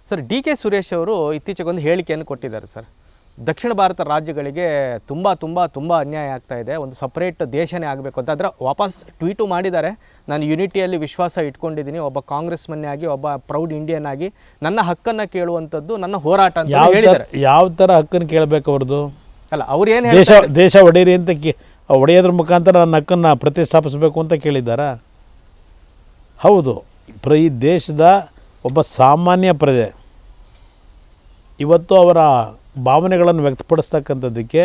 Sir, D K Suresh ಅವರು ಇತ್ತೀಚೆಗೊಂದು ಹೇಳಿಕೆಯನ್ನು ಕೊಟ್ಟಿದ್ದಾರೆ ಸರ್. ದಕ್ಷಿಣ ಭಾರತ ರಾಜ್ಯಗಳಿಗೆ ತುಂಬ ಅನ್ಯಾಯ ಆಗ್ತಾ ಇದೆ, ಒಂದು ಸಪ್ರೇಟ್ ದೇಶನೇ ಆಗಬೇಕು ಅಂತ. ಅದರ ವಾಪಸ್ ಟ್ವೀಟು ಮಾಡಿದ್ದಾರೆ. ನಾನು ಯುನಿಟಿಯಲ್ಲಿ ವಿಶ್ವಾಸ ಇಟ್ಕೊಂಡಿದ್ದೀನಿ, ಒಬ್ಬ ಕಾಂಗ್ರೆಸ್ ಮನ್ನೆ ಆಗಿ, ಒಬ್ಬ ಪ್ರೌಡ್ ಇಂಡಿಯನ್ ಆಗಿ ನನ್ನ ಹಕ್ಕನ್ನು ಕೇಳುವಂಥದ್ದು ನನ್ನ ಹೋರಾಟ ಅಂತ ಹೇಳಿದ್ದಾರೆ. ಯಾವ ಥರ ಹಕ್ಕನ್ನು ಕೇಳಬೇಕು ಅವ್ರದ್ದು? ಅಲ್ಲ, ಅವ್ರು ಏನು ದೇಶ ಒಡೆಯಿರಿ ಅಂತ ಒಡೆಯೋದ್ರ ಮುಖಾಂತರ ನನ್ನ ಹಕ್ಕನ್ನು ಪ್ರತಿಷ್ಠಾಪಿಸಬೇಕು ಅಂತ ಕೇಳಿದ್ದಾರಾ? ಹೌದು, ಈ ದೇಶದ ಒಬ್ಬ ಸಾಮಾನ್ಯ ಪ್ರಜೆ ಇವತ್ತು ಅವರ ಭಾವನೆಗಳನ್ನು ವ್ಯಕ್ತಪಡಿಸ್ತಕ್ಕಂಥದ್ದಕ್ಕೆ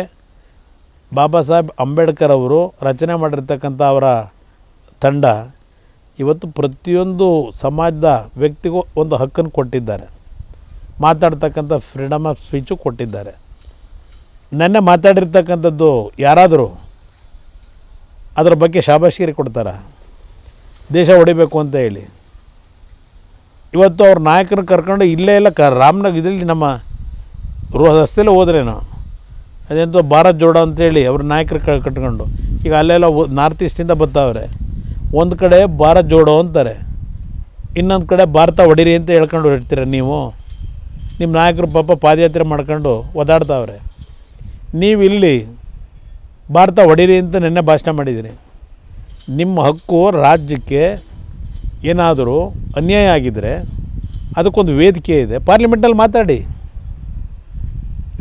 ಬಾಬಾ ಸಾಹೇಬ್ ಅಂಬೇಡ್ಕರ್ ಅವರು ರಚನೆ ಮಾಡಿರ್ತಕ್ಕಂಥ ಅವರ ತಂಡ ಇವತ್ತು ಪ್ರತಿಯೊಂದು ಸಮಾಜದ ವ್ಯಕ್ತಿಗೂ ಒಂದು ಹಕ್ಕನ್ನು ಕೊಟ್ಟಿದ್ದಾರೆ. ಮಾತಾಡ್ತಕ್ಕಂಥ ಫ್ರೀಡಮ್ ಆಫ್ ಸ್ಪೀಚು ಕೊಟ್ಟಿದ್ದಾರೆ. ನೆನ್ನೆ ಮಾತಾಡಿರ್ತಕ್ಕಂಥದ್ದು ಯಾರಾದರೂ ಅದರ ಬಗ್ಗೆ ಶಾಬಾಷ್ಗಿರಿ ಕೊಡ್ತಾರಾ? ದೇಶ ಹೊಡಿಬೇಕು ಅಂತ ಹೇಳಿ ಇವತ್ತು ಅವ್ರ ನಾಯಕರನ್ನ ಕರ್ಕೊಂಡು ಇಲ್ಲೇ ಎಲ್ಲ ರಾಮನಗರ ಇದರಲ್ಲಿ ನಮ್ಮ ರಸ್ತೆಯಲ್ಲೇ ಹೋದ್ರೇನು ಅದೆಂತೋ ಭಾರತ್ ಜೋಡೋ ಅಂತೇಳಿ ಅವ್ರ ನಾಯಕರು ಕಟ್ಕೊಂಡು ಈಗ ಅಲ್ಲೆಲ್ಲ ನಾರ್ತ್ ಈಸ್ಟಿಂದ ಬರ್ತಾವ್ರೆ. ಒಂದು ಕಡೆ ಭಾರತ್ ಜೋಡೋ ಅಂತಾರೆ, ಇನ್ನೊಂದು ಕಡೆ ಭಾರತ ಹೊಡೀರಿ ಅಂತ ಹೇಳ್ಕೊಂಡು ಇರ್ತೀರ ನೀವು. ನಿಮ್ಮ ನಾಯಕರು ಪಾಪ ಪಾದಯಾತ್ರೆ ಮಾಡ್ಕೊಂಡು ಒದಾಡ್ತಾವ್ರೆ. ನೀವು ಇಲ್ಲಿ ಭಾರತ ಹೊಡೀರಿ ಅಂತ ನಿನ್ನೆ ಭಾಷಣ ಮಾಡಿದ್ದೀರಿ. ನಿಮ್ಮ ಹಕ್ಕು ರಾಜ್ಯಕ್ಕೆ ಏನಾದರೂ ಅನ್ಯಾಯ ಆಗಿದ್ದರೆ ಅದಕ್ಕೊಂದು ವೇದಿಕೆ ಇದೆ, ಪಾರ್ಲಿಮೆಂಟಲ್ಲಿ ಮಾತಾಡಿ,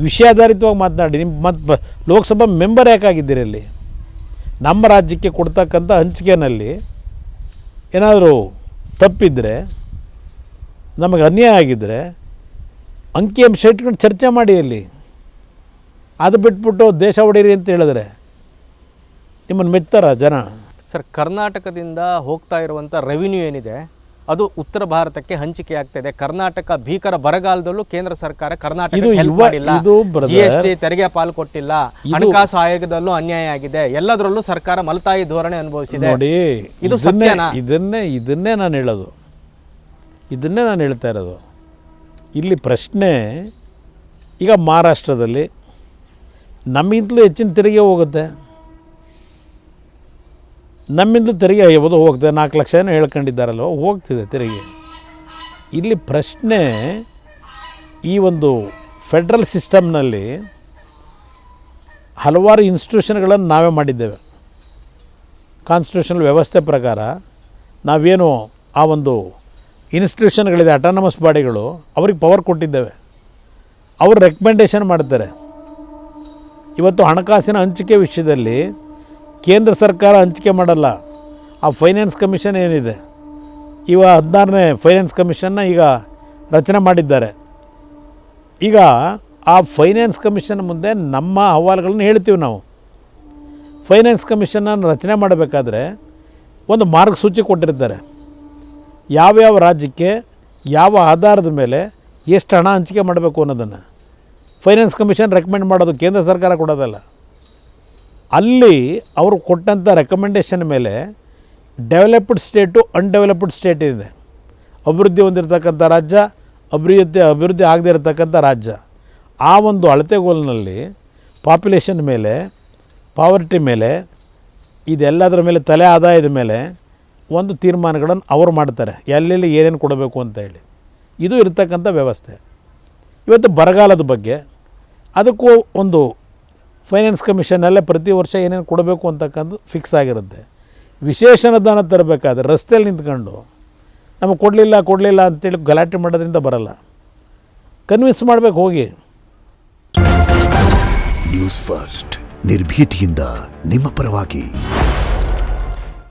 ವಿಷಯಾಧಾರಿತವಾಗಿ ಮಾತನಾಡಿ. ನಿಮ್ಮ ಮತ್ತು ಲೋಕಸಭಾ ಮೆಂಬರ್ ಯಾಕಾಗಿದ್ದೀರಿ? ಅಲ್ಲಿ ನಮ್ಮ ರಾಜ್ಯಕ್ಕೆ ಕೊಡ್ತಕ್ಕಂಥ ಹಂಚಿಕೆಯಲ್ಲಿ ಏನಾದರೂ ತಪ್ಪಿದರೆ, ನಮಗೆ ಅನ್ಯಾಯ ಆಗಿದ್ದರೆ ಅಂಕಿಅಂಶ ಇಟ್ಕೊಂಡು ಚರ್ಚೆ ಮಾಡಿ. ಅಲ್ಲಿ ಅದು ಬಿಟ್ಬಿಟ್ಟು ದೇಶ ಹೊಡೀರಿ ಅಂತ ಹೇಳಿದ್ರೆ ನಿಮ್ಮನ್ನು ಮೆಚ್ತಾರ ಜನ? ಸರ್, ಕರ್ನಾಟಕದಿಂದ ಹೋಗ್ತಾ ಇರುವಂಥ ರೆವಿನ್ಯೂ ಏನಿದೆ ಅದು ಉತ್ತರ ಭಾರತಕ್ಕೆ ಹಂಚಿಕೆ ಆಗ್ತಾ ಇದೆ. ಕರ್ನಾಟಕ ಭೀಕರ ಬರಗಾಲದಲ್ಲೂ ಕೇಂದ್ರ ಸರ್ಕಾರ ಕರ್ನಾಟಕಕ್ಕೆ ಹೆಲ್ಪ್ ಮಾಡಿಲ್ಲ, GST ತೆರಿಗೆ ಪಾಲು ಕೊಟ್ಟಿಲ್ಲ, ಹಣಕಾಸು ಆಯೋಗದಲ್ಲೂ ಅನ್ಯಾಯ ಆಗಿದೆ, ಎಲ್ಲದರಲ್ಲೂ ಸರ್ಕಾರ ಮಲತಾಯಿ ಧೋರಣೆ ಅನುಭವಿಸಿದೆ. ನೋಡಿ, ಇದು ಸತ್ಯನಾ? ಇದನ್ನೇ ನಾನು ಹೇಳೋದು, ಇದನ್ನೇ ನಾನು ಹೇಳ್ತಾ ಇರೋದು. ಇಲ್ಲಿ ಪ್ರಶ್ನೆ, ಈಗ ಮಹಾರಾಷ್ಟ್ರದಲ್ಲಿ ನಮ್ಮಿಂತಲೂ ಹೆಚ್ಚಿನ ತೆರಿಗೆ ಹೋಗುತ್ತೆ, ನಮ್ಮಿಂದ ತೆರಿಗೆ ಯಾವುದು ಹೋಗ್ತದೆ, 4 ಲಕ್ಷ ಏನೋ ಹೇಳ್ಕೊಂಡಿದ್ದಾರಲ್ವ, ಹೋಗ್ತಿದೆ ತೆರಿಗೆ. ಇಲ್ಲಿ ಪ್ರಶ್ನೆ, ಈ ಒಂದು ಫೆಡ್ರಲ್ ಸಿಸ್ಟಮ್ನಲ್ಲಿ ಹಲವಾರು ಇನ್ಸ್ಟಿಟ್ಯೂಷನ್ಗಳನ್ನು ನಾವೇ ಮಾಡಿದ್ದೇವೆ. ಕಾನ್ಸ್ಟಿಟ್ಯೂಷನಲ್ ವ್ಯವಸ್ಥೆ ಪ್ರಕಾರ ನಾವೇನು ಆ ಒಂದು ಇನ್ಸ್ಟಿಟ್ಯೂಷನ್ಗಳಿದೆ, ಅಟಾನಮಸ್ ಬಾಡಿಗಳು, ಅವ್ರಿಗೆ ಪವರ್ ಕೊಟ್ಟಿದ್ದೇವೆ. ಅವರು ರೆಕಮೆಂಡೇಷನ್ ಮಾಡ್ತಾರೆ. ಇವತ್ತು ಹಣಕಾಸಿನ ಹಂಚಿಕೆ ವಿಷಯದಲ್ಲಿ ಕೇಂದ್ರ ಸರ್ಕಾರ ಹಂಚಿಕೆ ಮಾಡಲ್ಲ. ಆ ಫೈನಾನ್ಸ್ ಕಮಿಷನ್ ಏನಿದೆ, ಇವ 16ನೇ ಫೈನಾನ್ಸ್ ಕಮಿಷನ್ನ ಈಗ ರಚನೆ ಮಾಡಿದ್ದಾರೆ. ಈಗ ಆ ಫೈನಾನ್ಸ್ ಕಮಿಷನ್ ಮುಂದೆ ನಮ್ಮ ಅಹವಾಲುಗಳನ್ನು ಹೇಳ್ತೀವಿ ನಾವು. ಫೈನಾನ್ಸ್ ಕಮಿಷನನ್ನು ರಚನೆ ಮಾಡಬೇಕಾದ್ರೆ ಒಂದು ಮಾರ್ಗಸೂಚಿ ಕೊಟ್ಟಿರ್ತಾರೆ, ಯಾವ್ಯಾವ ರಾಜ್ಯಕ್ಕೆ ಯಾವ ಆಧಾರದ ಮೇಲೆ ಎಷ್ಟು ಹಣ ಹಂಚಿಕೆ ಮಾಡಬೇಕು ಅನ್ನೋದನ್ನು ಫೈನಾನ್ಸ್ ಕಮಿಷನ್ ರೆಕಮೆಂಡ್ ಮಾಡೋದು, ಕೇಂದ್ರ ಸರ್ಕಾರ ಕೊಡೋದಲ್ಲ. ಅಲ್ಲಿ ಅವರು ಕೊಟ್ಟಂಥ ರೆಕಮೆಂಡೇಷನ್ ಮೇಲೆ ಡೆವಲಪ್ಡ್ ಸ್ಟೇಟು, ಅನ್ಡೆವಲಪ್ಡ್ ಸ್ಟೇಟ್ ಇದೆ. ಅಭಿವೃದ್ಧಿ ಹೊಂದಿರತಕ್ಕಂಥ ರಾಜ್ಯ, ಅಭಿವೃದ್ಧಿ ಆಗದೇ ಇರತಕ್ಕಂಥ ರಾಜ್ಯ. ಆ ಒಂದು ಅಳತೆಗೋಲಿನಲ್ಲಿ ಪಾಪ್ಯುಲೇಷನ್ ಮೇಲೆ, ಪಾವರ್ಟಿ ಮೇಲೆ, ಇದೆಲ್ಲದರ ಮೇಲೆ, ತಲೆ ಆದಾಯದ ಮೇಲೆ ಒಂದು ತೀರ್ಮಾನಗಳನ್ನು ಅವರು ಮಾಡ್ತಾರೆ, ಎಲ್ಲೆಲ್ಲಿ ಏನೇನು ಕೊಡಬೇಕು ಅಂತ ಹೇಳಿ. ಇದು ಇರತಕ್ಕಂಥ ವ್ಯವಸ್ಥೆ. ಇವತ್ತು ಬರಗಾಲದ ಬಗ್ಗೆ ಅದಕ್ಕೂ ಒಂದು ಫೈನಾನ್ಸ್ ಕಮಿಷನಲ್ಲೇ ಪ್ರತಿ ವರ್ಷ ಏನೇನು ಕೊಡಬೇಕು ಅಂತಕ್ಕಂಥ ಫಿಕ್ಸ್ ಆಗಿರುತ್ತೆ. ವಿಶೇಷ ಅನುದಾನ ತರಬೇಕಾದ್ರೆ ರಸ್ತೆಯಲ್ಲಿ ನಿಂತ್ಕೊಂಡು ನಮಗೆ ಕೊಡಲಿಲ್ಲ ಅಂತೇಳಿ ಗಲಾಟೆ ಮಾಡೋದ್ರಿಂದ ಬರಲ್ಲ. ಕನ್ವಿನ್ಸ್ ಮಾಡಬೇಕು ಹೋಗಿ. ನ್ಯೂಸ್ ಫಸ್ಟ್, ನಿರ್ಭೀತಿಯಿಂದ ನಿಮ್ಮ ಪರವಾಗಿ.